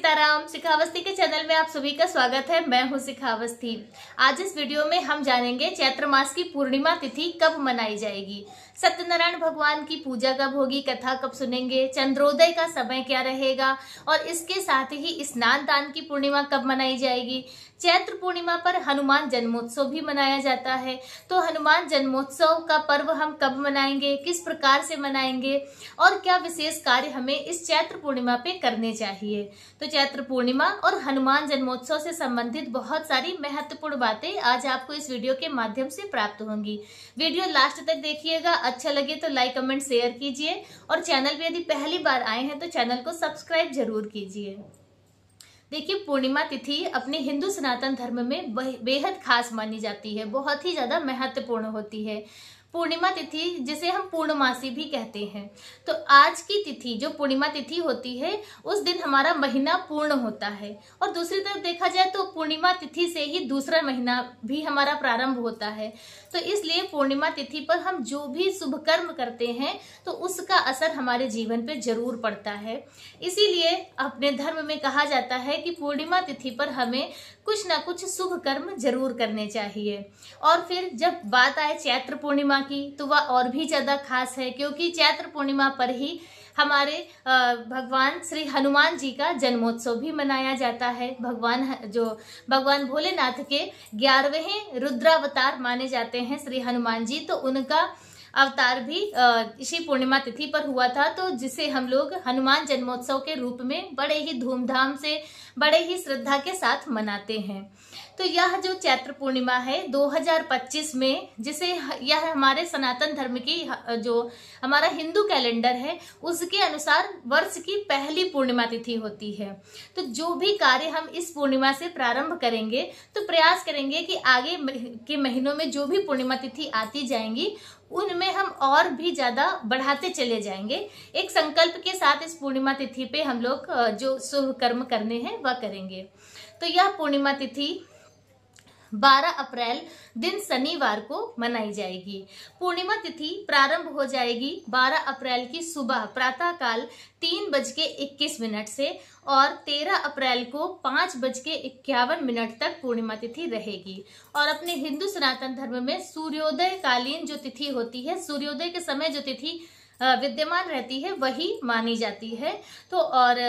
सीताराम। शिखावस्थी के चैनल में आप सभी का स्वागत है। मैं हूं शिखावस्थी। आज इस वीडियो में हम जानेंगे चैत्र मास की पूर्णिमा तिथि कब मनाई जाएगी, सत्यनारायण भगवान की पूजा कब होगी, कथा कब सुनेंगे, चंद्रोदय का समय क्या रहेगा और इसके साथ ही स्नान दान की पूर्णिमा कब मनाई जाएगी। चैत्र पूर्णिमा पर हनुमान जन्मोत्सव भी मनाया जाता है, तो हनुमान जन्मोत्सव का पर्व हम कब मनाएंगे, किस प्रकार से मनाएंगे और क्या विशेष कार्य हमें इस चैत्र पूर्णिमा पे करने चाहिए। तो चैत्र पूर्णिमा और हनुमान जन्मोत्सव से संबंधित बहुत सारी महत्वपूर्ण बातें आज आपको इस वीडियो के माध्यम से प्राप्त होंगी। वीडियो लास्ट तक देखिएगा। अच्छा लगे तो लाइक कमेंट शेयर कीजिए और चैनल पे यदि पहली बार आए हैं तो चैनल को सब्सक्राइब जरूर कीजिए। देखिए, पूर्णिमा तिथि अपने हिंदू सनातन धर्म में बेहद खास मानी जाती है, बहुत ही ज्यादा महत्वपूर्ण होती है। पूर्णिमा तिथि जिसे हम पूर्णमासी भी कहते हैं। तो आज की तिथि जो पूर्णिमा तिथि होती है उस दिन हमारा महीना पूर्ण होता है और दूसरी तरफ देखा जाए तो पूर्णिमा तिथि से ही दूसरा महीना भी हमारा प्रारंभ होता है। तो इसलिए पूर्णिमा तिथि पर हम जो भी शुभ कर्म करते हैं तो उसका असर हमारे जीवन पे जरूर पड़ता है। इसीलिए अपने धर्म में कहा जाता है कि पूर्णिमा तिथि पर हमें कुछ ना कुछ शुभ कर्म जरूर करने चाहिए। और फिर जब बात आए चैत्र पूर्णिमा की तो वह और भी ज्यादा खास है, क्योंकि चैत्र पूर्णिमा पर ही हमारे भगवान श्री हनुमान जी का जन्मोत्सव भी मनाया जाता है। भगवान भोलेनाथ के 11वें रुद्रावतार माने जाते हैं श्री हनुमान जी, तो उनका अवतार भी इसी पूर्णिमा तिथि पर हुआ था, तो जिसे हम लोग हनुमान जन्मोत्सव के रूप में बड़े ही धूमधाम से, बड़े ही श्रद्धा के साथ मनाते हैं। तो यह जो चैत्र पूर्णिमा है 2025 में, जिसे यह हमारे सनातन धर्म की जो हमारा हिंदू कैलेंडर है उसके अनुसार वर्ष की पहली पूर्णिमा तिथि होती है। तो जो भी कार्य हम इस पूर्णिमा से प्रारंभ करेंगे तो प्रयास करेंगे कि आगे के महीनों में जो भी पूर्णिमा तिथि आती जाएंगी उनमें हम और भी ज्यादा बढ़ाते चले जाएंगे। एक संकल्प के साथ इस पूर्णिमा तिथि पे हम लोग जो शुभ कर्म करने हैं वह करेंगे। तो यह पूर्णिमा तिथि 12 अप्रैल दिन शनिवार को मनाई जाएगी। पूर्णिमा तिथि प्रारंभ हो जाएगी 12 अप्रैल की सुबह प्रातःकाल 3:21 से और 13 अप्रैल को 5:51 तक पूर्णिमा तिथि रहेगी। और अपने हिंदू सनातन धर्म में सूर्योदय कालीन जो तिथि होती है, सूर्योदय के समय जो तिथि विद्यमान रहती है वही मानी जाती है। तो और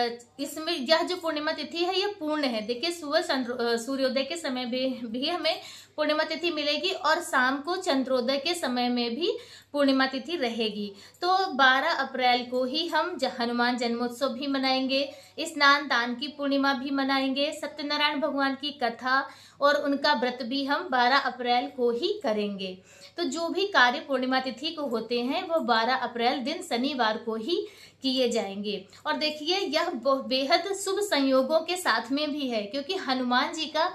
इसमें यह जो पूर्णिमा तिथि है यह पूर्ण है। देखिए, सुबह सूर्योदय के समय भी हमें पूर्णिमा तिथि मिलेगी और शाम को चंद्रोदय के समय में भी पूर्णिमा तिथि रहेगी। तो 12 अप्रैल को ही हम हनुमान जन्मोत्सव भी मनाएंगे, स्नान दान की पूर्णिमा भी मनाएंगे, सत्यनारायण भगवान की कथा और उनका व्रत भी हम 12 अप्रैल को ही करेंगे। तो जो भी कार्य पूर्णिमा तिथि को होते हैं वो 12 अप्रैल दिन शनिवार को ही किए जाएंगे। और देखिए, यह बेहद शुभ संयोगों के साथ में भी है, क्योंकि हनुमान जी का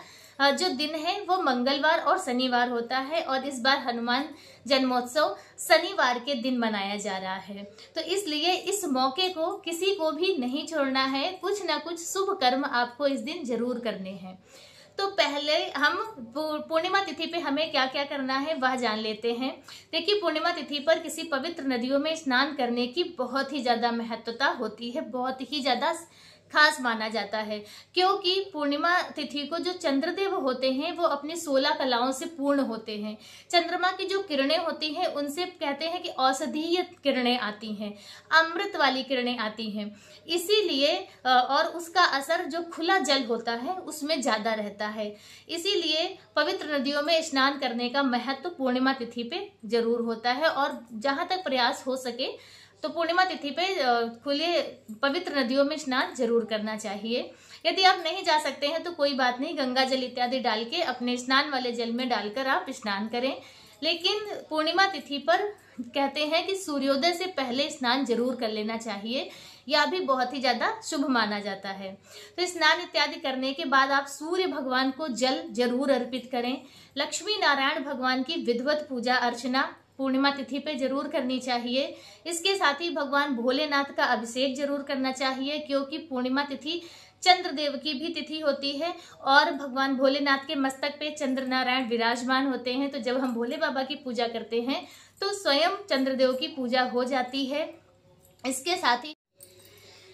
जो दिन है वो मंगलवार और शनिवार होता है और इस बार हनुमान जन्मोत्सव शनिवार के दिन मनाया जा रहा है। तो इसलिए इस मौके को किसी को भी नहीं छोड़ना है, कुछ ना कुछ शुभ कर्म आपको इस दिन जरूर करने हैं। तो पहले हम पूर्णिमा तिथि पे हमें क्या क्या करना है वह जान लेते हैं। देखिए, पूर्णिमा तिथि पर किसी पवित्र नदियों में स्नान करने की बहुत ही ज्यादा महत्वता होती है, बहुत ही ज्यादा खास माना जाता है, क्योंकि पूर्णिमा तिथि को जो चंद्रदेव होते हैं वो अपनी 16 कलाओं से पूर्ण होते हैं। चंद्रमा की जो किरणें होती हैं उनसे कहते हैं कि औषधीय किरणें आती हैं, अमृत वाली किरणें आती हैं, इसीलिए और उसका असर जो खुला जल होता है उसमें ज्यादा रहता है। इसीलिए पवित्र नदियों में स्नान करने का महत्व पूर्णिमा तिथि पे जरूर होता है और जहां तक प्रयास हो सके तो पूर्णिमा तिथि पे खुले पवित्र नदियों में स्नान जरूर करना चाहिए। यदि आप नहीं जा सकते हैं तो कोई बात नहीं, गंगा जल इत्यादि डाल के अपने स्नान वाले जल में डालकर आप स्नान करें। लेकिन पूर्णिमा तिथि पर कहते हैं कि सूर्योदय से पहले स्नान जरूर कर लेना चाहिए, यह भी बहुत ही ज्यादा शुभ माना जाता है। तो स्नान इत्यादि करने के बाद आप सूर्य भगवान को जल जरूर अर्पित करें। लक्ष्मी नारायण भगवान की विधिवत पूजा अर्चना पूर्णिमा तिथि पे जरूर करनी चाहिए। इसके साथ ही भगवान भोलेनाथ का अभिषेक जरूर करना चाहिए, क्योंकि पूर्णिमा तिथि चंद्रदेव की भी तिथि होती है और भगवान भोलेनाथ के मस्तक पे चंद्र नारायण विराजमान होते हैं। तो जब हम भोले बाबा की पूजा करते हैं तो स्वयं चंद्रदेव की पूजा हो जाती है। इसके साथ ही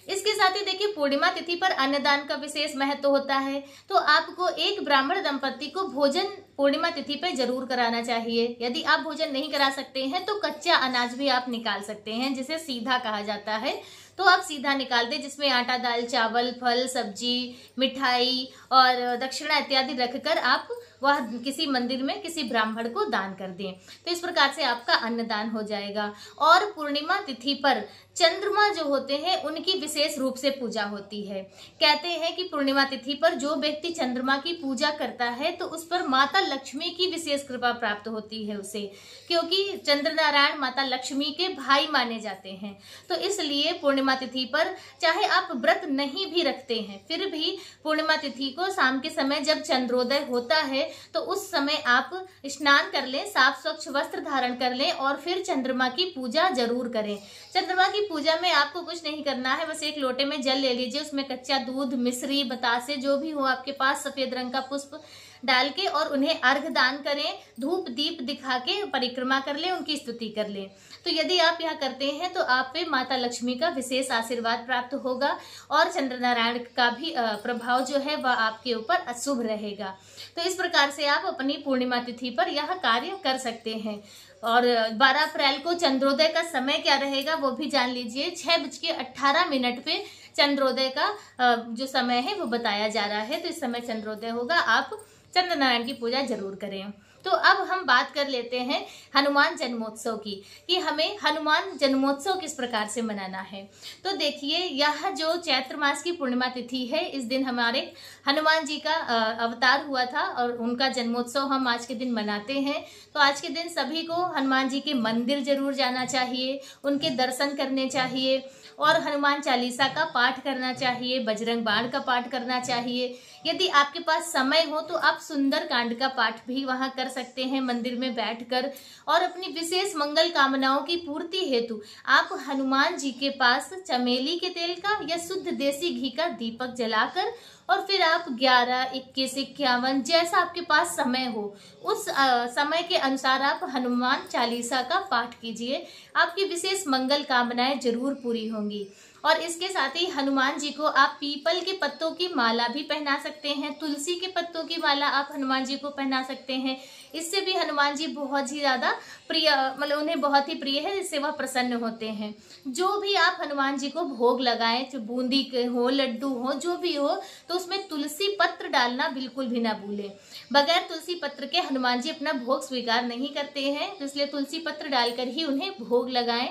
इसके साथ ही देखिए पूर्णिमा तिथि पर अन्नदान का विशेष महत्व होता है। तो आपको एक ब्राह्मण दंपति को भोजन पूर्णिमा तिथि पर जरूर कराना चाहिए। यदि आप भोजन नहीं करा सकते हैं तो कच्चा अनाज भी आप निकाल सकते हैं, जिसे सीधा कहा जाता है। तो आप सीधा निकाल दें, जिसमें आटा, दाल, चावल, फल, सब्जी, मिठाई और दक्षिणा इत्यादि रखकर आप वह किसी मंदिर में किसी ब्राह्मण को दान कर दें। तो इस प्रकार से आपका अन्नदान हो जाएगा। और पूर्णिमा तिथि पर चंद्रमा जो होते हैं उनकी विशेष रूप से पूजा होती है। कहते हैं कि पूर्णिमा तिथि पर जो व्यक्ति चंद्रमा की पूजा करता है तो उस पर माता लक्ष्मी की विशेष कृपा प्राप्त होती है उसे, क्योंकि चंद्र नारायण माता लक्ष्मी के भाई माने जाते हैं। तो इसलिए पूर्णिमा तिथि पर चाहे आप व्रत नहीं भी रखते हैं, फिर भी पूर्णिमा तिथि को शाम के समय जब चंद्रोदय होता है तो उस समय आप स्नान कर लें, साफ स्वच्छ वस्त्र धारण कर लें और फिर चंद्रमा की पूजा जरूर करें। चंद्रमा की पूजा में आपको कुछ नहीं करना है, बस एक लोटे में जल ले लीजिए, उसमें कच्चा दूध, मिश्री, बतासे जो भी हो आपके पास, सफेद रंग का पुष्प डाल के और उन्हें अर्घ दान करें, धूप दीप दिखा के परिक्रमा कर लें, उनकी स्तुति कर लें। तो यदि आप यह करते हैं तो आप पे माता लक्ष्मी का विशेष आशीर्वाद प्राप्त होगा और चंद्र नारायण का भी प्रभाव जो है वह आपके ऊपर अशुभ रहेगा। तो इस प्रकार से आप अपनी पूर्णिमा तिथि पर यह कार्य कर सकते हैं। और 12 अप्रैल को चंद्रोदय का समय क्या रहेगा वो भी जान लीजिए। 6:18 पे चंद्रोदय का जो समय है वो बताया जा रहा है। तो इस समय चंद्रोदय होगा, आप चंद्र नारायण की पूजा जरूर करें। तो अब हम बात कर लेते हैं हनुमान जन्मोत्सव की, कि हमें हनुमान जन्मोत्सव किस प्रकार से मनाना है। तो देखिए, यह जो चैत्र मास की पूर्णिमा तिथि है, इस दिन हमारे हनुमान जी का अवतार हुआ था और उनका जन्मोत्सव हम आज के दिन मनाते हैं। तो आज के दिन सभी को हनुमान जी के मंदिर जरूर जाना चाहिए, उनके दर्शन करने चाहिए और हनुमान चालीसा का पाठ करना चाहिए, बजरंग बाण का पाठ करना चाहिए। यदि आपके पास समय हो तो आप सुंदर कांड का पाठ भी वहां कर सकते हैं मंदिर में बैठकर। और अपनी विशेष मंगल कामनाओं की पूर्ति हेतु आप हनुमान जी के पास चमेली के तेल का या शुद्ध देसी घी का दीपक जलाकर और फिर आप 11, 21, 51 जैसा आपके पास समय हो उस समय के अनुसार आप हनुमान चालीसा का पाठ कीजिए। आपकी विशेष मंगल कामनाएं जरूर पूरी होंगी। और इसके साथ ही हनुमान जी को आप पीपल के पत्तों की माला भी पहना सकते हैं, तुलसी के पत्तों की माला आप हनुमान जी को पहना सकते हैं। इससे भी हनुमान जी बहुत ही ज्यादा प्रिय, मतलब उन्हें बहुत ही प्रिय है, जिससे वह प्रसन्न होते हैं। जो भी आप हनुमान जी को भोग लगाएं, जो बूंदी के हो, लड्डू हो, जो भी हो, तो उसमें तुलसी पत्र डालना बिल्कुल भी ना भूलें। बगैर तुलसी पत्र के हनुमान जी अपना भोग स्वीकार नहीं करते हैं, इसलिए तुलसी पत्र डालकर ही उन्हें भोग लगाएं।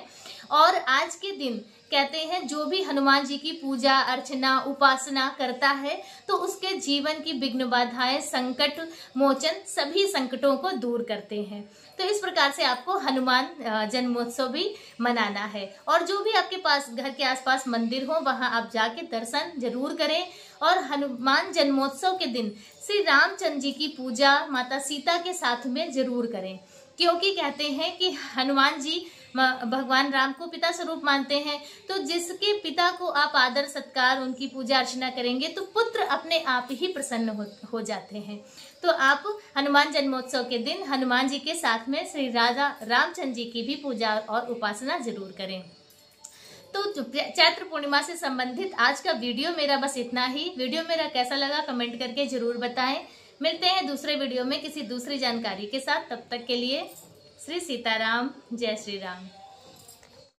और आज के दिन कहते हैं जो भी हनुमान जी की पूजा अर्चना उपासना करता है तो उसके जीवन की विघ्न बाधाएं, संकट मोचन, सभी संकटों को दूर करते हैं। तो इस प्रकार से आपको हनुमान जन्मोत्सव भी मनाना है। और जो भी आपके पास घर के आसपास मंदिर हो वहां आप जाके दर्शन जरूर करें। और हनुमान जन्मोत्सव के दिन श्री रामचंद्र जी की पूजा माता सीता के साथ में जरूर करें, क्योंकि कहते हैं कि हनुमान जी भगवान राम को पिता स्वरूप मानते हैं। तो जिसके पिता को आप आदर सत्कार उनकी पूजा अर्चना करेंगे तो पुत्र अपने आप ही प्रसन्न हो जाते हैं। तो आप हनुमान जन्मोत्सव के दिन हनुमान जी के साथ में श्री राजा रामचंद्र जी की भी पूजा और उपासना जरूर करें। तो चैत्र पूर्णिमा से संबंधित आज का वीडियो मेरा बस इतना ही। वीडियो मेरा कैसा लगा कमेंट करके जरूर बताएं। मिलते हैं दूसरे वीडियो में किसी दूसरी जानकारी के साथ। तब तक के लिए श्री सीताराम, जय श्री राम।